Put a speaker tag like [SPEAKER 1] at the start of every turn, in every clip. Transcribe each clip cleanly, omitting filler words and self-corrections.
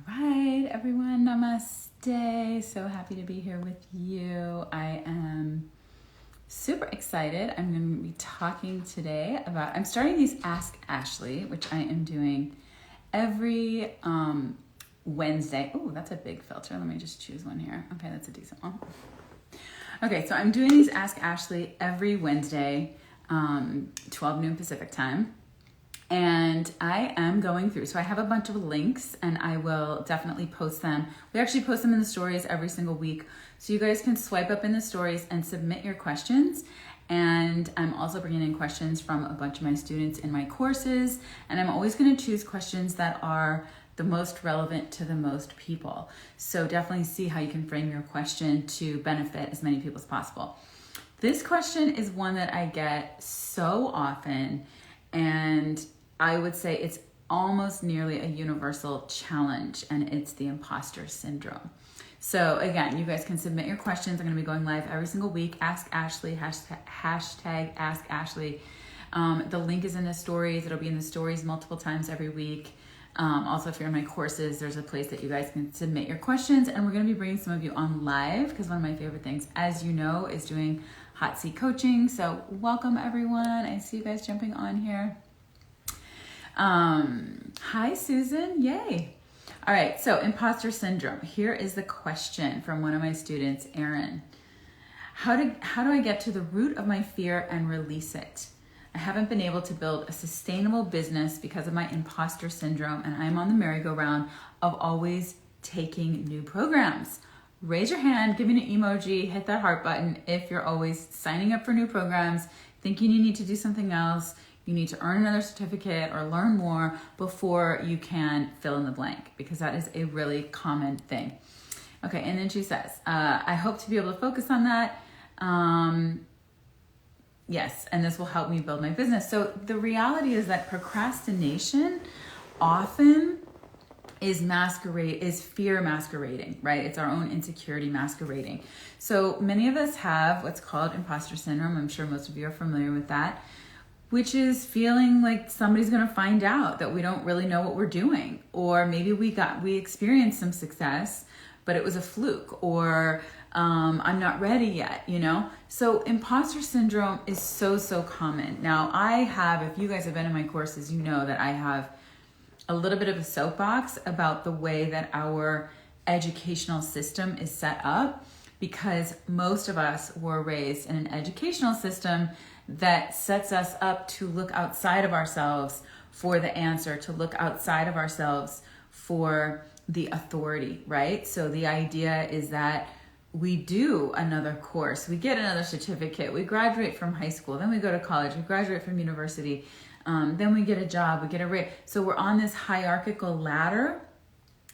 [SPEAKER 1] right, everyone, namaste. So happy to be here with you. I am super excited. I'm going to be talking today about, I'm starting these Ask Ashley, which I am doing every Wednesday. Oh, that's a big filter. Let me just choose one here. Okay, that's a decent one. Okay, so I'm doing these Ask Ashley every Wednesday, 12 noon Pacific time. And I am going through, so I have a bunch of links and I will definitely post them. We actually post them in the stories every single week. So you guys can swipe up in the stories and submit your questions. And I'm also bringing in questions from a bunch of my students in my courses. And I'm always going to choose questions that are the most relevant to the most people. So definitely see how you can frame your question to benefit as many people as possible. This question is one that I get so often, and I would say it's almost nearly a universal challenge, and it's the imposter syndrome. So again, you guys can submit your questions. I'm going to be going live every single week. Ask Ashley, hashtag Ask Ashley. The link is in the stories. It'll be in the stories multiple times every week. Also, if you're in my courses, there's a place that you guys can submit your questions, and we're going to be bringing some of you on live because one of my favorite things, as you know, is doing hot seat coaching. So welcome everyone. I see you guys jumping on here. Hi, Susan. Yay. All right. So imposter syndrome. Here is the question from one of my students, Erin. How do I get to the root of my fear and release it? I haven't been able to build a sustainable business because of my imposter syndrome, and I'm on the merry-go-round of always taking new programs. Raise your hand, give me an emoji, hit that heart button if you're always signing up for new programs, thinking you need to do something else, you need to earn another certificate or learn more before you can fill in the blank, because that is a really common thing. Okay, and then she says, I hope to be able to focus on that. Yes, and this will help me build my business. So the reality is that procrastination often is fear masquerading, right? It's our own insecurity masquerading. So many of us have what's called imposter syndrome. I'm sure most of you are familiar with that, which is feeling like somebody's going to find out that we don't really know what we're doing. Or maybe we experienced some success, but it was a fluke, or I'm not ready yet, you know? So imposter syndrome is so common. Now if you guys have been in my courses, you know that I have a little bit of a soapbox about the way that our educational system is set up, because most of us were raised in an educational system that sets us up to look outside of ourselves for the answer, to look outside of ourselves for the authority, right? So the idea is that we do another course, we get another certificate, we graduate from high school, then we go to college, we graduate from university, then we get a job, we get a raise. So we're on this hierarchical ladder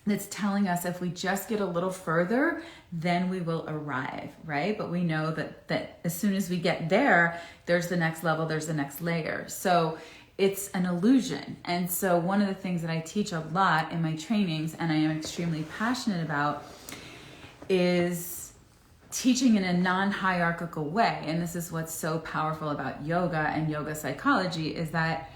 [SPEAKER 1] that's telling us if we just get a little further, then we will arrive, right? But we know that as soon as we get there, there's the next level, there's the next layer. So it's an illusion. And so one of the things that I teach a lot in my trainings, and I am extremely passionate about, is teaching in a non-hierarchical way. And this is what's so powerful about yoga and yoga psychology, is that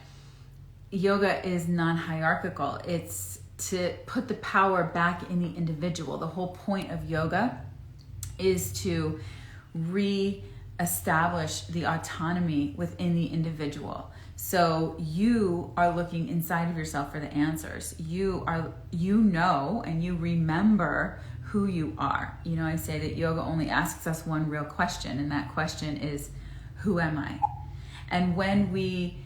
[SPEAKER 1] yoga is non-hierarchical. It's to put the power back in the individual. The whole point of yoga is to re-establish the autonomy within the individual. So you are looking inside of yourself for the answers. You know, and you remember who you are. You know, I say that yoga only asks us one real question, and that question is, who am I? And when we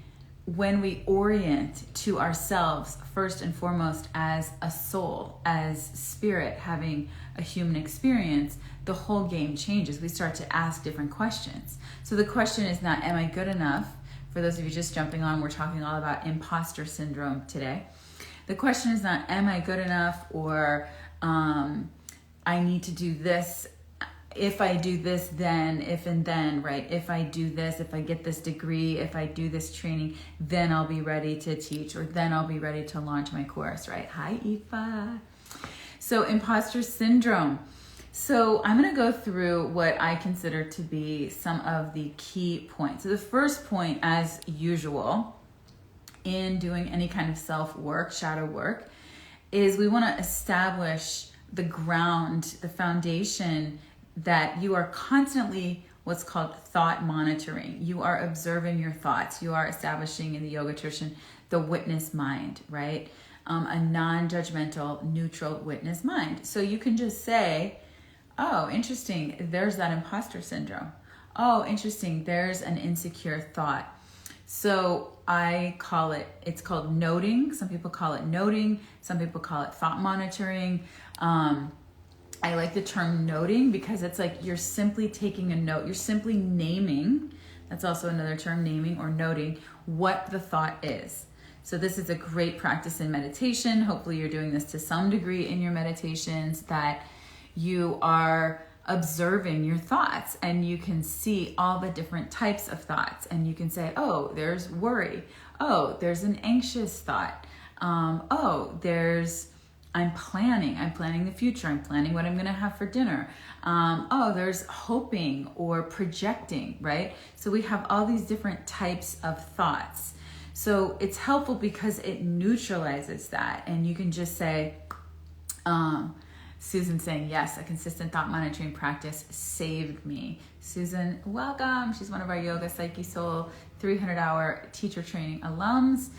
[SPEAKER 1] orient to ourselves first and foremost as a soul, as spirit having a human experience, the whole game changes. We start to ask different questions. So the question is not, am I good enough? For those of you just jumping on, we're talking all about imposter syndrome today. The question is not, am I good enough? Or I need to do this. If I do this, then, if and then, right? If I do this, if I get this degree, if I do this training, then I'll be ready to teach, or then I'll be ready to launch my course, right? Hi, Aoife. So imposter syndrome. So I'm going to go through what I consider to be some of the key points. So the first point, as usual, in doing any kind of self-work, shadow work, is we want to establish the ground, the foundation that you are constantly what's called thought monitoring. You are observing your thoughts. You are establishing in the yoga tradition the witness mind, right? A non-judgmental, neutral witness mind. So you can just say, oh, interesting, there's that imposter syndrome. Oh, interesting, there's an insecure thought. So I call it, it's called noting. Some people call it noting. Some people call it thought monitoring. I like the term noting because it's like you're simply taking a note. You're simply naming, that's also another term, naming or noting what the thought is. So this is a great practice in meditation. Hopefully you're doing this to some degree in your meditations, that you are observing your thoughts and you can see all the different types of thoughts, and you can say, oh, there's worry. Oh, there's an anxious thought. Oh, there's, I'm planning the future. I'm planning what I'm going to have for dinner. Oh, there's hoping or projecting, right? So we have all these different types of thoughts. So it's helpful because it neutralizes that. And you can just say, Susan saying, yes, a consistent thought monitoring practice saved me. Susan, welcome. She's one of our Yoga Psyche Soul 300-hour teacher training alums.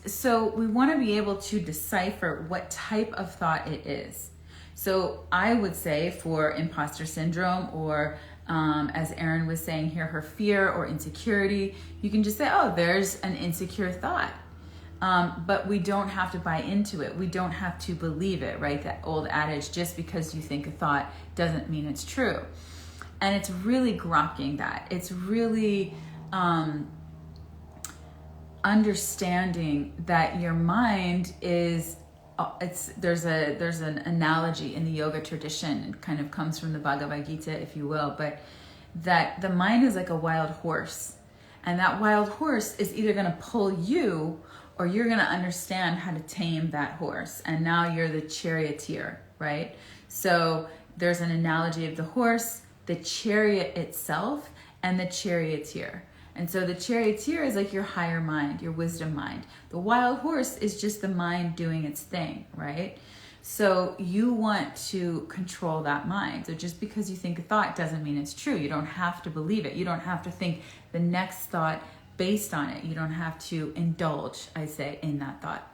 [SPEAKER 1] So we want to be able to decipher what type of thought it is. So I would say for imposter syndrome, or as Erin was saying here, her fear or insecurity, you can just say, oh, there's an insecure thought. But we don't have to buy into it. We don't have to believe it, right? That old adage, just because you think a thought doesn't mean it's true. And it's really grokking that. It's really understanding that your mind is, there's an analogy in the yoga tradition. It kind of comes from the Bhagavad Gita, if you will, but that the mind is like a wild horse. And that wild horse is either going to pull you, or you're going to understand how to tame that horse. And now you're the charioteer, right? So there's an analogy of the horse, the chariot itself, and the charioteer. And so the charioteer is like your higher mind, your wisdom mind. The wild horse is just the mind doing its thing, right? So you want to control that mind. So just because you think a thought doesn't mean it's true. You don't have to believe it. You don't have to think the next thought based on it. You don't have to indulge, I say, in that thought.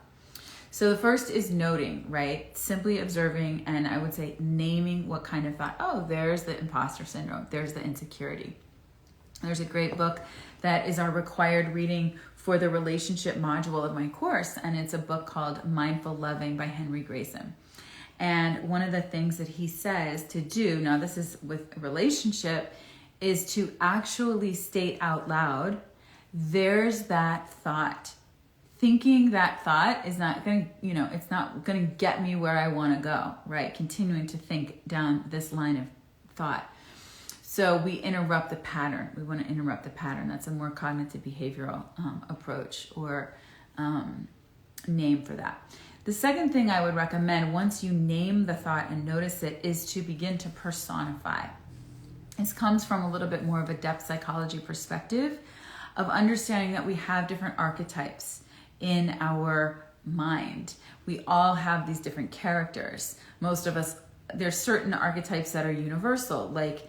[SPEAKER 1] So the first is noting, right? Simply observing, and I would say naming what kind of thought. Oh, there's the imposter syndrome. There's the insecurity. There's a great book that is our required reading for the relationship module of my course, and it's a book called Mindful Loving by Henry Grayson. And one of the things that he says to do, now this is with a relationship, is to actually state out loud, there's that thought. Thinking that thought is not going to, it's not going to get me where I want to go, right? Continuing to think down this line of thought. So we interrupt the pattern. We want to interrupt the pattern. That's a more cognitive behavioral approach or name for that. The second thing I would recommend, once you name the thought and notice it, is to begin to personify. This comes from a little bit more of a depth psychology perspective of understanding that we have different archetypes in our mind. We all have these different characters. Most of us, there's certain archetypes that are universal, like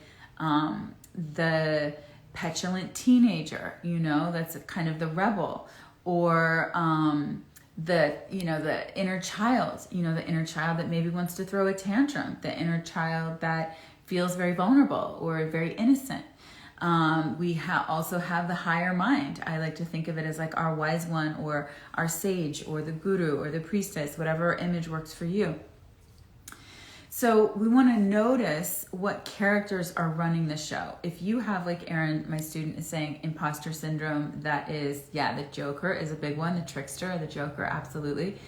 [SPEAKER 1] the petulant teenager, that's kind of the rebel, or the inner child, the inner child that maybe wants to throw a tantrum, the inner child that feels very vulnerable or very innocent. We also have the higher mind. I like to think of it as like our wise one, or our sage, or the guru, or the priestess, whatever image works for you. So we want to notice what characters are running the show. If you have, like Erin, my student, is saying imposter syndrome, that is, the Joker is a big one, the trickster, the Joker, absolutely.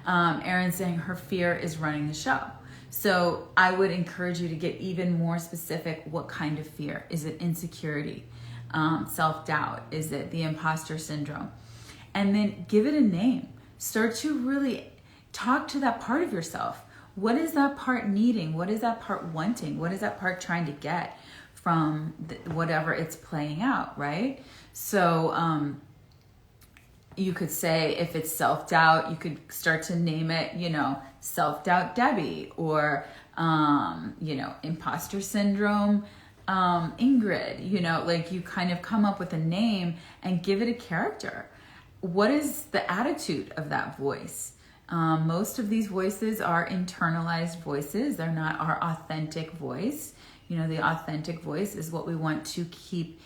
[SPEAKER 1] Erin's saying her fear is running the show. So I would encourage you to get even more specific. What kind of fear? Is it insecurity, self-doubt? Is it the imposter syndrome? And then give it a name. Start to really talk to that part of yourself. What is that part needing? What is that part wanting? What is that part trying to get from whatever it's playing out, right? So You could say if it's self-doubt, you could start to name it, self-doubt Debbie, or, imposter syndrome Ingrid. Like you kind of come up with a name and give it a character. What is the attitude of that voice? Most of these voices are internalized voices. They're not our authentic voice. The authentic voice is what we want to keep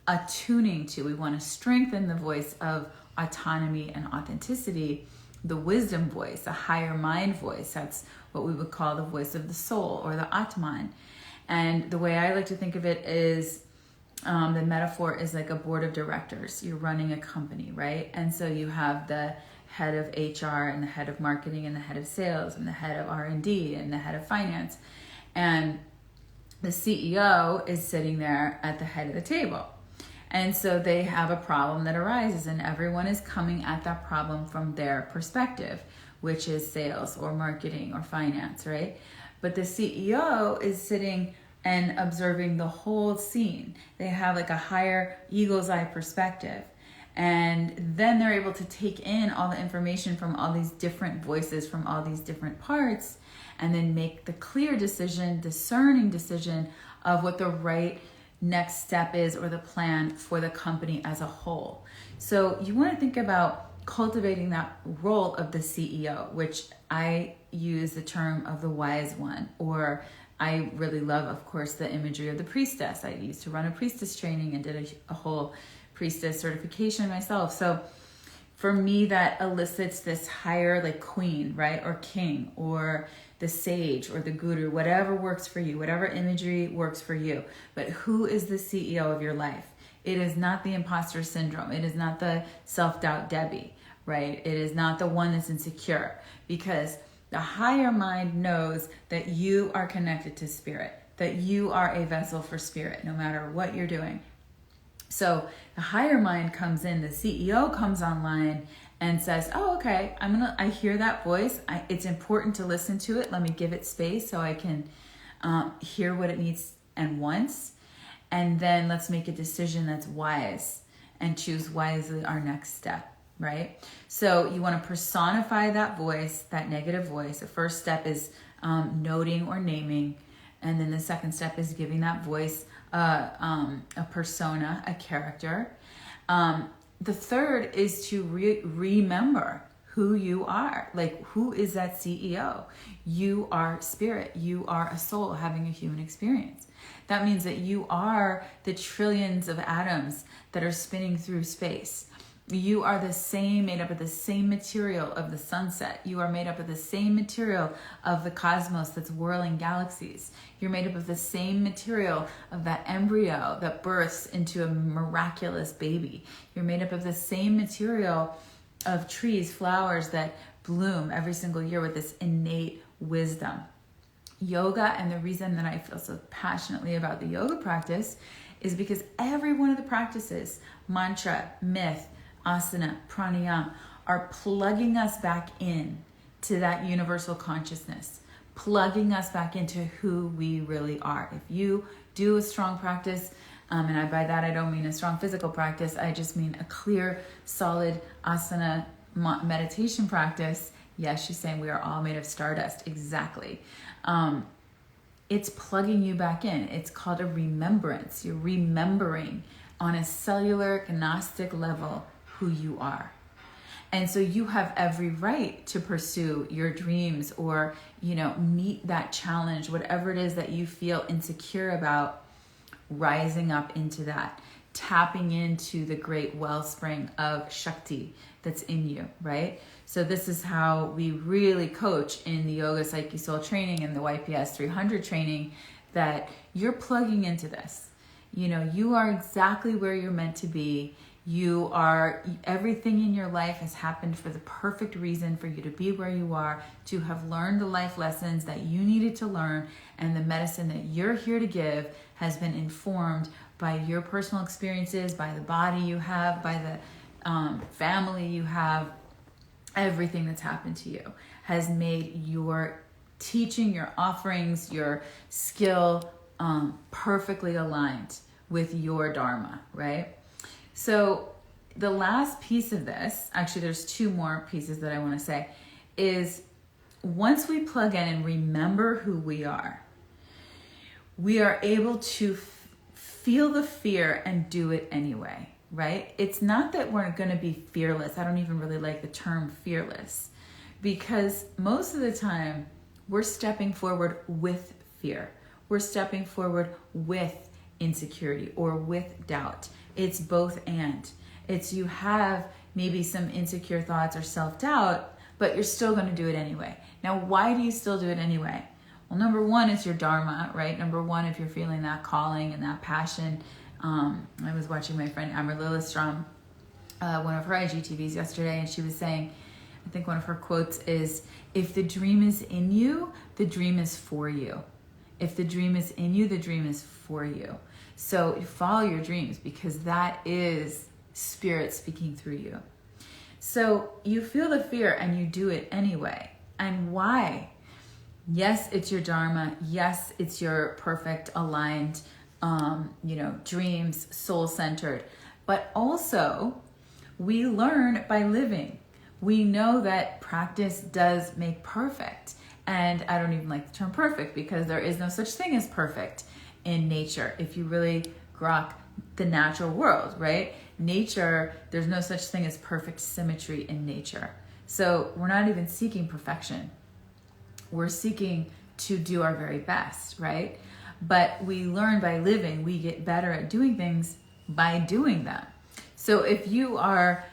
[SPEAKER 1] attuning to. We want to strengthen the voice of autonomy and authenticity, the wisdom voice, a higher mind voice. That's what we would call the voice of the soul, or the Atman. And the way I like to think of it is the metaphor is like a board of directors. You're running a company, right? And so you have the head of HR and the head of marketing and the head of sales and the head of R&D and the head of finance. And the CEO is sitting there at the head of the table. And so they have a problem that arises, and everyone is coming at that problem from their perspective, which is sales or marketing or finance, right? But the CEO is sitting and observing the whole scene. They have like a higher eagle's eye perspective. And then they're able to take in all the information from all these different voices, from all these different parts, and then make the clear decision, discerning decision of what the right next step is, or the plan for the company as a whole. So you want to think about cultivating that role of the CEO, which I use the term of the wise one, or I really love, of course, the imagery of the priestess. I used to run a priestess training and did a whole priestess certification myself. So for me, that elicits this higher, like queen, right? Or king, or the sage, or the guru, whatever works for you, whatever imagery works for you. But who is the CEO of your life? It is not the imposter syndrome. It is not the self-doubt Debbie, right? It is not the one that's insecure, because the higher mind knows that you are connected to spirit, that you are a vessel for spirit, no matter what you're doing. So the higher mind comes in, the CEO comes online and says, oh, okay, I hear that voice. It's important to listen to it. Let me give it space so I can hear what it needs and wants. And then let's make a decision that's wise and choose wisely our next step, right? So you want to personify that voice, that negative voice. The first step is noting or naming. And then the second step is giving that voice a persona, a character. The third is to remember who you are. Like, who is that CEO? You are spirit. You are a soul having a human experience. That means that you are the trillions of atoms that are spinning through space. You are the same, made up of the same material of the sunset. You are made up of the same material of the cosmos that's whirling galaxies. You're made up of the same material of that embryo that births into a miraculous baby. You're made up of the same material of trees, flowers that bloom every single year with this innate wisdom. Yoga, and the reason that I feel so passionately about the yoga practice is because every one of the practices, mantra, myth, asana, pranayama, are plugging us back in to that universal consciousness, plugging us back into who we really are. If you do a strong practice, and by that I don't mean a strong physical practice, I just mean a clear, solid asana meditation practice. Yes, she's saying we are all made of stardust. Exactly. It's plugging you back in. It's called a remembrance. You're remembering on a cellular gnostic level who you are. And so you have every right to pursue your dreams, or, meet that challenge, whatever it is that you feel insecure about, rising up into that, tapping into the great wellspring of Shakti that's in you, right? So this is how we really coach in the Yoga Psyche Soul training and the YPS 300 training, that you're plugging into this. You are exactly where you're meant to be. Everything in your life has happened for the perfect reason for you to be where you are, to have learned the life lessons that you needed to learn, and the medicine that you're here to give has been informed by your personal experiences, by the body you have, by the family you have. Everything that's happened to you has made your teaching, your offerings, your skill perfectly aligned with your dharma, right? So the last piece of this, actually there's two more pieces that I want to say, is once we plug in and remember who we are able to feel the fear and do it anyway, right? It's not that we're going to be fearless. I don't even really like the term fearless, because most of the time we're stepping forward with fear. We're stepping forward with insecurity or with doubt. It's both and. It's you have maybe some insecure thoughts or self-doubt, but you're still going to do it anyway. Now, why do you still do it anyway? Well, number one, it's your dharma, right? Number one, if you're feeling that calling and that passion. I was watching my friend Amber Lillestrom, one of her IGTVs yesterday, and she was saying, I think one of her quotes is, if the dream is in you, the dream is for you. If the dream is in you, the dream is for you. So follow your dreams, because that is spirit speaking through you. So you feel the fear and you do it anyway. And why? Yes, it's your dharma. Yes, it's your perfect aligned, dreams, soul-centered. But also, we learn by living. We know that practice does make perfect. And I don't even like the term perfect, because there is no such thing as perfect in nature. If you really grok the natural world, right? Nature, there's no such thing as perfect symmetry in nature. So we're not even seeking perfection. We're seeking to do our very best, right? But we learn by living. We get better at doing things by doing them. So if you are,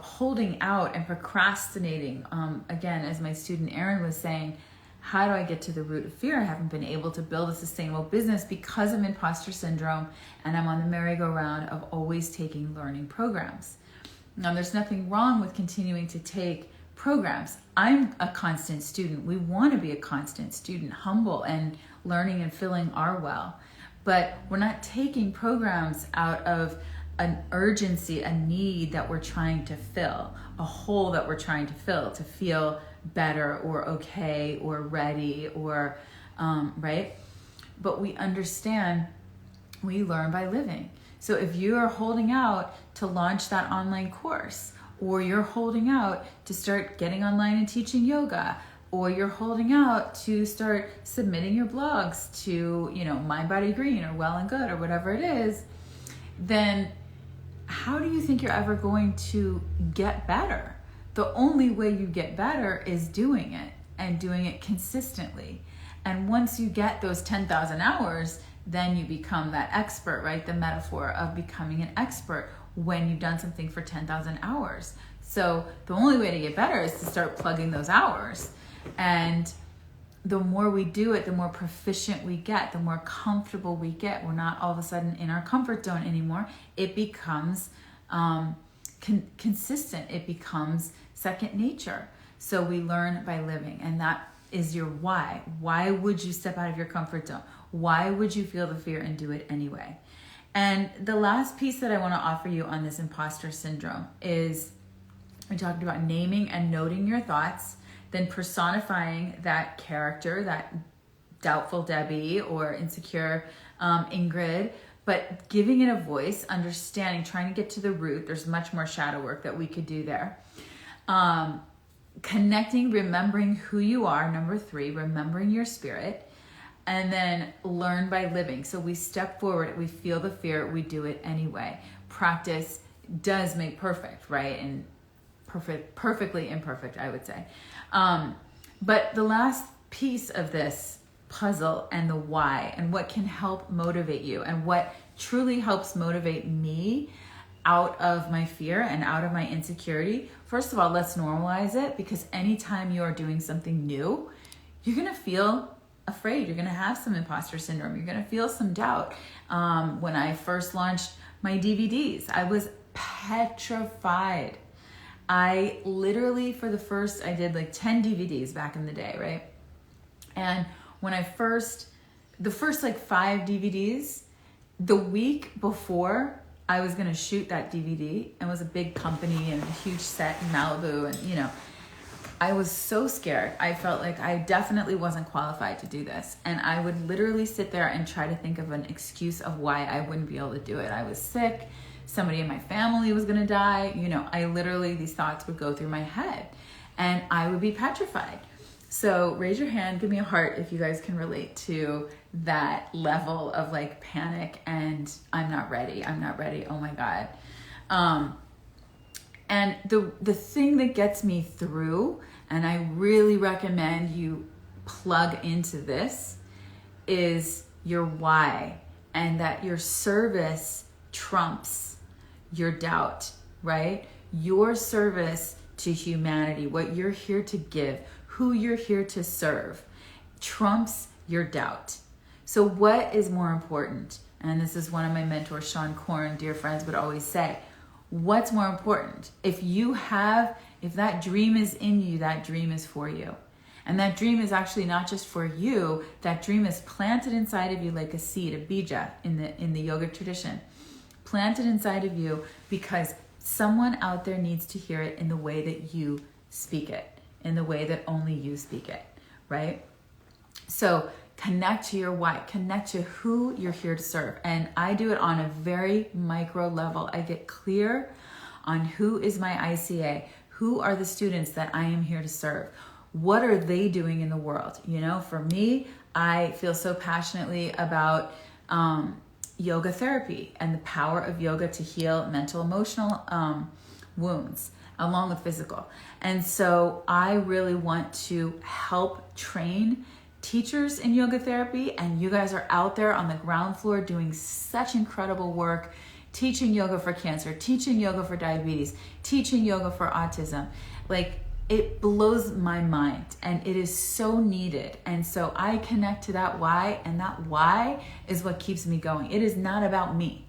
[SPEAKER 1] holding out and procrastinating, again, as my student Erin was saying, how do I get to the root of fear? I haven't been able to build a sustainable business because of imposter syndrome, and I'm on the merry-go-round of always taking learning programs. Now, there's nothing wrong with continuing to take programs. I'm a constant student. We want to be a constant student, humble and learning and filling our well. But we're not taking programs out of an urgency, a need that we're trying to fill, a hole that we're trying to fill to feel better or okay or ready or, right? But we understand we learn by living. So if you are holding out to launch that online course, or you're holding out to start getting online and teaching yoga, or you're holding out to start submitting your blogs to, Mind Body Green or Well and Good or whatever it is, then how do you think you're ever going to get better? The only way you get better is doing it, and doing it consistently. And once you get those 10,000 hours, then you become that expert, right? The metaphor of becoming an expert when you've done something for 10,000 hours. So the only way to get better is to start plugging those hours. And the more we do it, the more proficient we get, the more comfortable we get. We're not all of a sudden in our comfort zone anymore. It becomes consistent. It becomes second nature. So we learn by living, and that is your why. Why would you step out of your comfort zone? Why would you feel the fear and do it anyway? And the last piece that I want to offer you on this imposter syndrome is, we talked about naming and noting your thoughts, then personifying that character, that doubtful Debbie or insecure Ingrid, but giving it a voice, understanding, trying to get to the root. There's much more shadow work that we could do there. Connecting, remembering who you are, number 3, remembering your spirit, and then learn by living. So we step forward, we feel the fear, we do it anyway. Practice does make perfect, right? And perfectly imperfect, I would say. But the last piece of this puzzle and the why, and what can help motivate you, and what truly helps motivate me out of my fear and out of my insecurity. First of all, let's normalize it, because anytime you are doing something new, you're going to feel afraid. You're going to have some imposter syndrome. You're going to feel some doubt. When I first launched my DVDs, I was petrified. I literally, I did like 10 DVDs back in the day, right? And when the first like 5 DVDs, the week before I was going to shoot that DVD, and it was a big company and a huge set in Malibu, and I was so scared. I felt like I definitely wasn't qualified to do this. And I would literally sit there and try to think of an excuse of why I wouldn't be able to do it. I was sick. somebody in my family was gonna die, I literally, these thoughts would go through my head and I would be petrified. So raise your hand, give me a heart if you guys can relate to that level of like panic and I'm not ready, oh my God. And the thing that gets me through, and I really recommend you plug into this, is your why, and that your service trumps your doubt, right? Your service to humanity, what you're here to give, who you're here to serve, trumps your doubt. So what is more important? And this is one of my mentors, Sean Korn, dear friends, would always say, what's more important? If that dream is in you, that dream is for you. And that dream is actually not just for you, that dream is planted inside of you like a seed, a bija in the yogic tradition. Planted inside of you because someone out there needs to hear it in the way that you speak it, in the way that only you speak it, right? So connect to your why, connect to who you're here to serve. And I do it on a very micro level. I get clear on who is my ICA, who are the students that I am here to serve. What are they doing in the world? For me, I feel so passionately about yoga therapy and the power of yoga to heal mental, emotional wounds, along with physical. And so I really want to help train teachers in yoga therapy, and you guys are out there on the ground floor doing such incredible work, teaching yoga for cancer, teaching yoga for diabetes, teaching yoga for autism. Like, it blows my mind and it is so needed. And so I connect to that why, and that why is what keeps me going. It is not about me.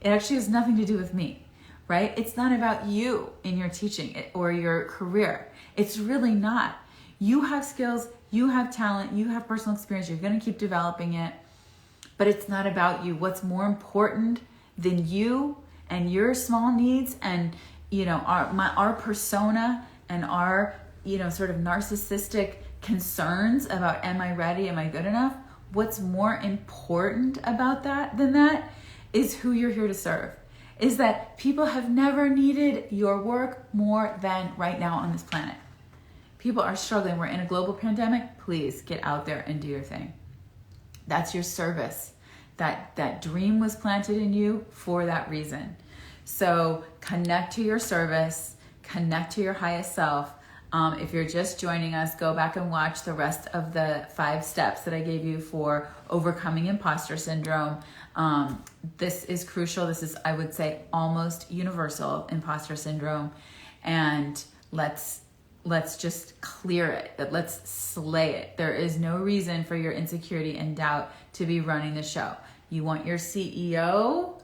[SPEAKER 1] It actually has nothing to do with me, right? It's not about you in your teaching or your career. It's really not. You have skills, you have talent, you have personal experience, you're going to keep developing it, but it's not about you. What's more important than you and your small needs and, our persona and our, sort of narcissistic concerns about, am I ready? Am I good enough? What's more important about than that is who you're here to serve. Is that people have never needed your work more than right now on this planet. People are struggling. We're in a global pandemic. Please get out there and do your thing. That's your service. That dream was planted in you for that reason. So connect to your service, connect to your highest self. If you're just joining us, go back and watch the rest of the 5 steps that I gave you for overcoming imposter syndrome. This is crucial. This is, I would say, almost universal imposter syndrome. And let's just clear it. Let's slay it. There is no reason for your insecurity and doubt to be running the show. You want your CEO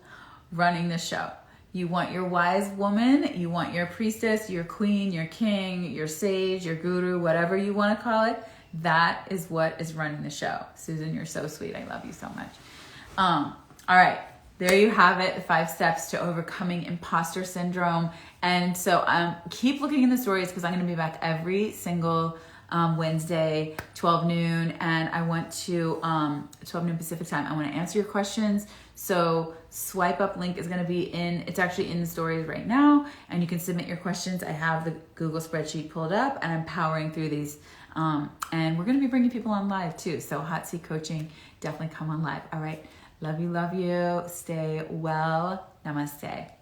[SPEAKER 1] running the show. You want your wise woman, you want your priestess, your queen, your king, your sage, your guru, whatever you want to call it. That is what is running the show. Susan, you're so sweet. I love you so much. All right, there you have it, the 5 steps to overcoming imposter syndrome. And so keep looking in the stories because I'm going to be back every single Wednesday, 12 noon. And I want to, 12 noon Pacific time, I want to answer your questions. So swipe up link is going to be it's actually in the stories right now. And you can submit your questions. I have the Google spreadsheet pulled up and I'm powering through these. And we're going to be bringing people on live too. So Hot Seat Coaching, definitely come on live. All right. Love you. Stay well. Namaste.